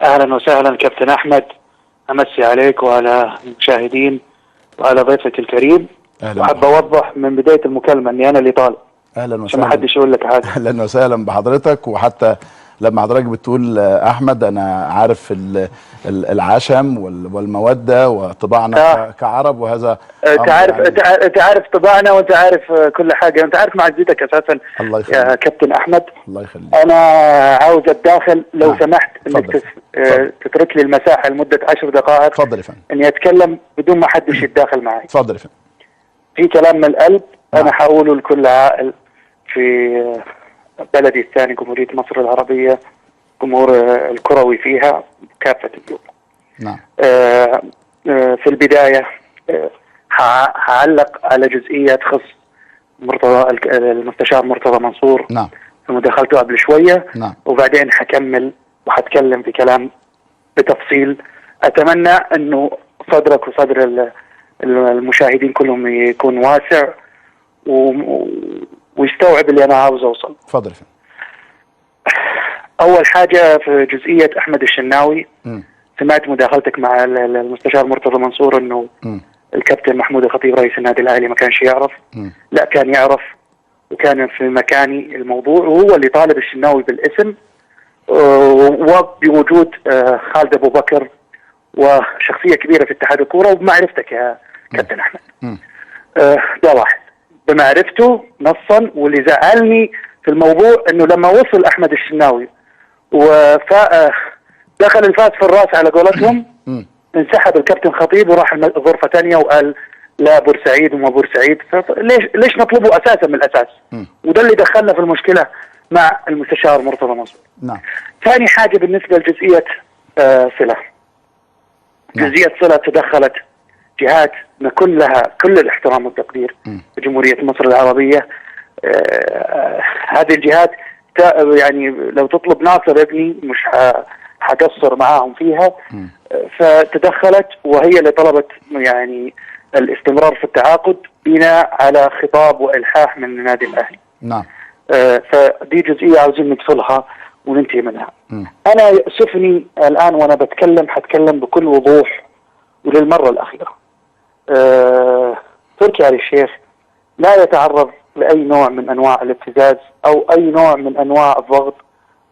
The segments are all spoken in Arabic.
اهلا وسهلا كابتن احمد، امسي عليك وعلى المشاهدين وعلى ضيفك الكريم. وحاب اوضح من بدايه المكالمه اني انا اللي طالب. اهلا وسهلا، عشان ما حدش يقول لك حاجه. اهلا وسهلا بحضرتك. وحتى لما حضرتك بتقول احمد، انا عارف العشم والموده وطباعنا كعرب، وهذا انت عارف طباعنا، وانت عارف كل حاجه، انت عارف معزتك اساسا. الله يخليك يا كابتن احمد، الله يخليك. انا عاوز اتداخل لو نعم. سمحت انك تترك لي المساحه لمده 10 دقائق. اتفضل يا فندم. اني اتكلم بدون ما حدش يتداخل معي. اتفضل يا فندم. في كلام من القلب. نعم. انا حقوله لكل عائل في بلدي الثاني، جمهوريه مصر العربيه، جمهور الكروي فيها كافه الدول. نعم. في البدايه هعلق على جزئيه تخص المستشار مرتضى منصور. نعم. في مداخلته قبل شويه. نعم. وبعدين حكمل وحتكلم في كلام بتفصيل. اتمنى انه صدرك وصدر المشاهدين كلهم يكون واسع ويستوعب اللي انا عاوز اوصل. اتفضل يا فندم. اول حاجه في جزئيه احمد الشناوي. سمعت مداخلتك مع المستشار مرتضى منصور انه الكابتن محمود الخطيب رئيس النادي الاهلي ما كانش يعرف. لا، كان يعرف، وكان في مكاني الموضوع، وهو اللي طالب الشناوي بالاسم وبوجود خالد ابو بكر وشخصيه كبيره في اتحاد الكوره وبمعرفتك يا كابتن احمد. ده واحد بمعرفته نصا. واللي زعلني في الموضوع انه لما وصل احمد الشناوي دخل الفاس في الراس على قولتهم، انسحب الكابتن خطيب وراح غرفه ثانيه وقال لا بورسعيد وما بورسعيد. ليش نطلبه اساسا من الاساس؟ وده اللي دخلنا في المشكله مع المستشار مرتضى منصور. نعم. ثاني حاجه بالنسبه لجزئيه صله. جزئيه صله تدخلت جهات نكون لها كل الاحترام والتقدير في جمهوريه مصر العربيه. هذه الجهات يعني لو تطلب ناصر ابني مش حقصر معاهم فيها. فتدخلت وهي اللي طلبت يعني الاستمرار في التعاقد بناء على خطاب والحاح من النادي الاهلي. نعم. فدي جزئيه عاوزين نفصلها وننتهي منها. انا يؤسفني الان وانا بتكلم، حتكلم بكل وضوح وللمره الاخيره. تركي آل الشيخ لا يتعرض لاي نوع من انواع الابتزاز او اي نوع من انواع الضغط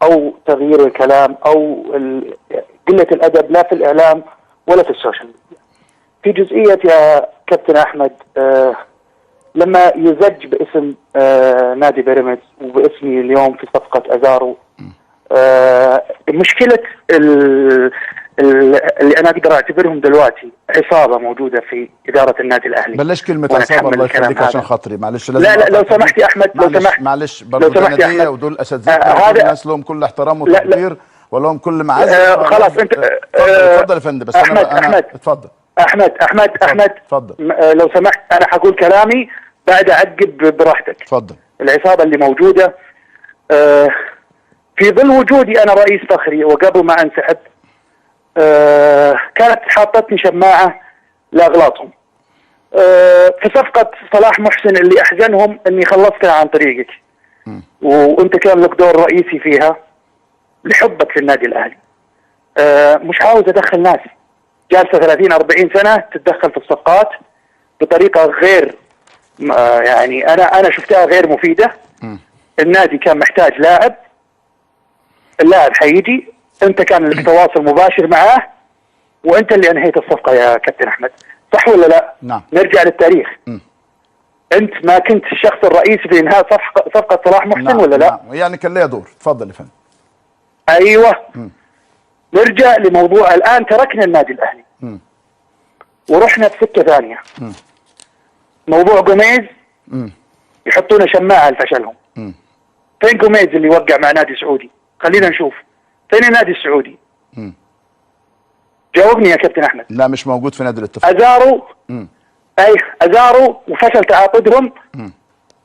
او تغيير الكلام او قله الادب، لا في الاعلام ولا في السوشيال ميديا. في جزئيه يا كابتن احمد، لما يزج باسم نادي بيراميدز وباسمي اليوم في صفقه ازارو، مشكله اللي انا اقدر اعتبرهم دلوقتي عصابه موجوده في اداره النادي الاهلي. بلاش كلمه عصابه الله يخليك عشان خاطري، معلش لازم. لا لو سمحت يا احمد، لو سمحت معلش برضه ناديه ودول اساتذه الناس لهم كل احترام وتقدير ولهم كل معزه. خلاص انت اتفضل يا فندم. بس أحمد انا اتفضل احمد اتفضل. لو سمحت انا حقول كلامي بعد اعقب براحتك. اتفضل. العصابه اللي موجوده في ظل وجودي انا رئيس فخري وقبل ما انسحب كانت حاطتني شماعه لاغلاطهم. في صفقه صلاح محسن اللي احزنهم اني خلصتها عن طريقك، وانت كان لك دور رئيسي فيها لحبك في النادي الاهلي. مش عاوز ادخل ناس جالسه 30-40 سنه تتدخل في الصفقات بطريقه غير يعني انا شفتها غير مفيده. النادي كان محتاج لاعب، اللاعب حيجي، انت كان لك تواصل مباشر معاه وانت اللي انهيت الصفقه يا كابتن احمد، صح ولا لا؟ نعم. نرجع للتاريخ. انت ما كنت الشخص الرئيسي في انهاء صفقه صلاح محسن. نعم. ولا لا؟ نعم. يعني كان ليا دور. اتفضل يا فندم. ايوه. نرجع لموضوع الان. تركنا النادي الاهلي ورحنا في سكه ثانيه. موضوع جوميز يحطونا شماعه لفشلهم. فين جوميز اللي وقع مع نادي سعودي؟ خلينا نشوف فين النادي السعودي. جاوبني يا كابتن احمد. لا مش موجود في نادي الاتفاق. ازارو. ازارو وفشل تعاقدهم.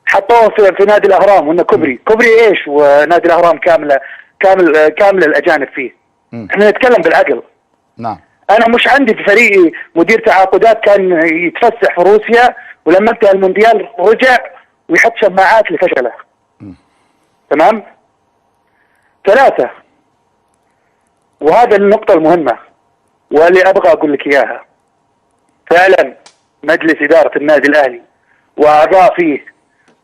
حطوه في نادي الاهرام وانه كوبري ايش؟ ونادي الاهرام كامل الاجانب فيه. احنا نتكلم بالعقل. نعم. انا مش عندي في فريقي مدير تعاقدات كان يتفسح في روسيا ولما انتهى المونديال رجع ويحط شماعات لفشله. تمام؟ 3 وهذا النقطة المهمة واللي أبغى أقول لك إياها. فعلا مجلس إدارة النادي الأهلي وأعضاء فيه،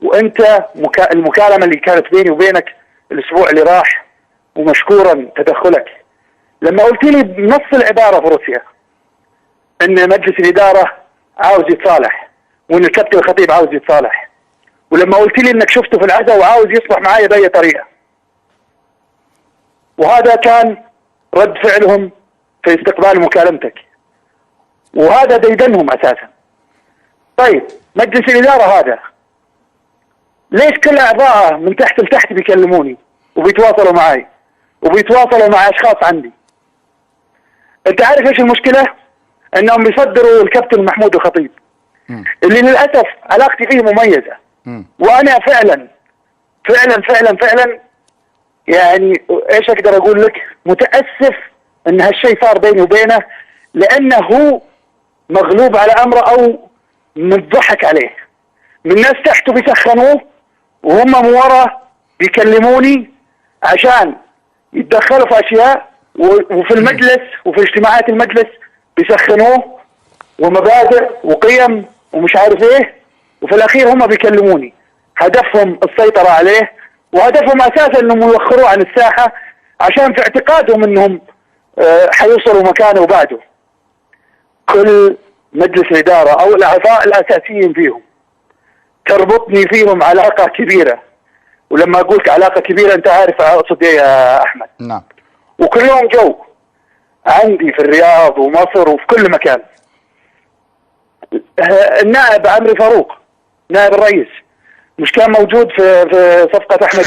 وأنت المكالمة اللي كانت بيني وبينك الأسبوع اللي راح، ومشكورا تدخلك لما قلت لي بنص العبارة في روسيا أن مجلس الإدارة عاوز يتصالح، وأن الكابتن الخطيب عاوز يتصالح، ولما قلت لي أنك شفته في العزاء وعاوز يصلح معايا بأي طريقة. وهذا كان رد فعلهم في استقبال مكالمتك، وهذا ديدنهم أساسا. طيب مجلس الإدارة هذا ليش كل أعضاءه من تحت لتحت بيكلموني وبيتواصلوا معي وبيتواصلوا مع أشخاص عندي؟ أنت عارف إيش المشكلة؟ أنهم بيصدروا الكابتن محمود الخطيب اللي للأسف علاقتي فيه مميزة، وأنا فعلا فعلا فعلا فعلا يعني إيش أقدر أقول لك، متأسف أن هالشيء صار بيني وبينه، لأنه هو مغلوب على أمره أو متضحك عليه. من ناس تحته بيسخنوه وهم من ورا بيكلموني عشان يتدخلوا في أشياء، وفي المجلس وفي اجتماعات المجلس بيسخنوه ومبادئ وقيم ومش عارف ايه، وفي الأخير هم بيكلموني هدفهم السيطرة عليه، وهدفهم أساسا أنهم يوخروه عن الساحة عشان في اعتقادهم أنهم حيوصلوا مكانه بعده. كل مجلس الإدارة أو الأعضاء الأساسيين فيهم تربطني فيهم علاقة كبيرة، ولما أقولك علاقة كبيرة أنت عارف أقصد إيه يا أحمد. نعم. وكلهم جو عندي في الرياض ومصر وفي كل مكان. النائب عمري فاروق نائب الرئيس مش كان موجود في صفقة أحمد؟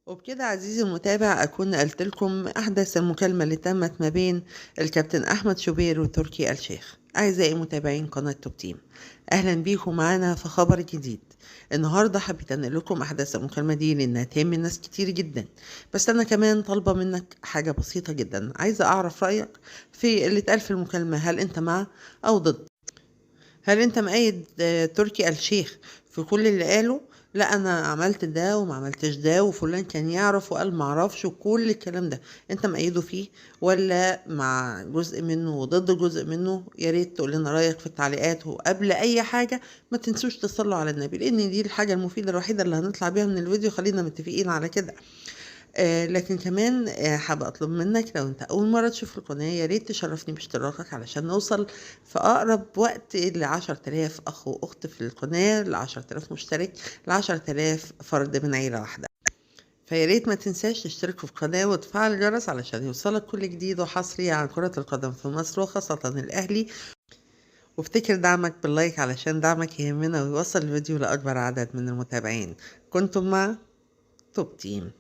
وبكده عزيزي المتابع أكون قلت لكم أحدث المكالمة اللي تمت ما بين الكابتن أحمد شوبير وتركي آل شيخ. أعزائي متابعين قناة توب تيم، أهلا بيكم معانا في خبر جديد. النهاردة حبيت أنقل لكم أحداث المكالمة دي لأنها تهم الناس كتير جدا، بس أنا كمان طالبة منك حاجة بسيطة جدا، عايزة أعرف رأيك في اللي اتقال في المكالمة. هل أنت مع أو ضد؟ هل أنت مؤيد تركي آل شيخ في كل اللي قاله؟ لا انا عملت ده وما عملتش ده وفلان كان يعرف وقال ما عرفش وكل الكلام ده، انت مأيده فيه ولا مع جزء منه وضد جزء منه؟ يا ريت تقول لنا رايك في التعليقات. وقبل اي حاجه ما تنسوش تصلوا على النبي، لان دي الحاجه المفيده الوحيده اللي هنطلع بيها من الفيديو، خلينا متفقين على كده. لكن كمان حابة اطلب منك لو انت اول مرة تشوف القناة يا ريت تشرفني باشتراكك علشان نوصل في اقرب وقت ل10,000 اخ واخت في القناة، ل10,000 مشترك، ل10,000 فرد من عيلة واحدة. فيا ريت ما تنساش تشترك في القناة وتفعل الجرس علشان يوصلك كل جديد وحصري عن كرة القدم في مصر وخاصة الاهلي. وافتكر دعمك باللايك علشان دعمك يهمنا ويوصل الفيديو لاكبر عدد من المتابعين. كنتم مع توب تيم.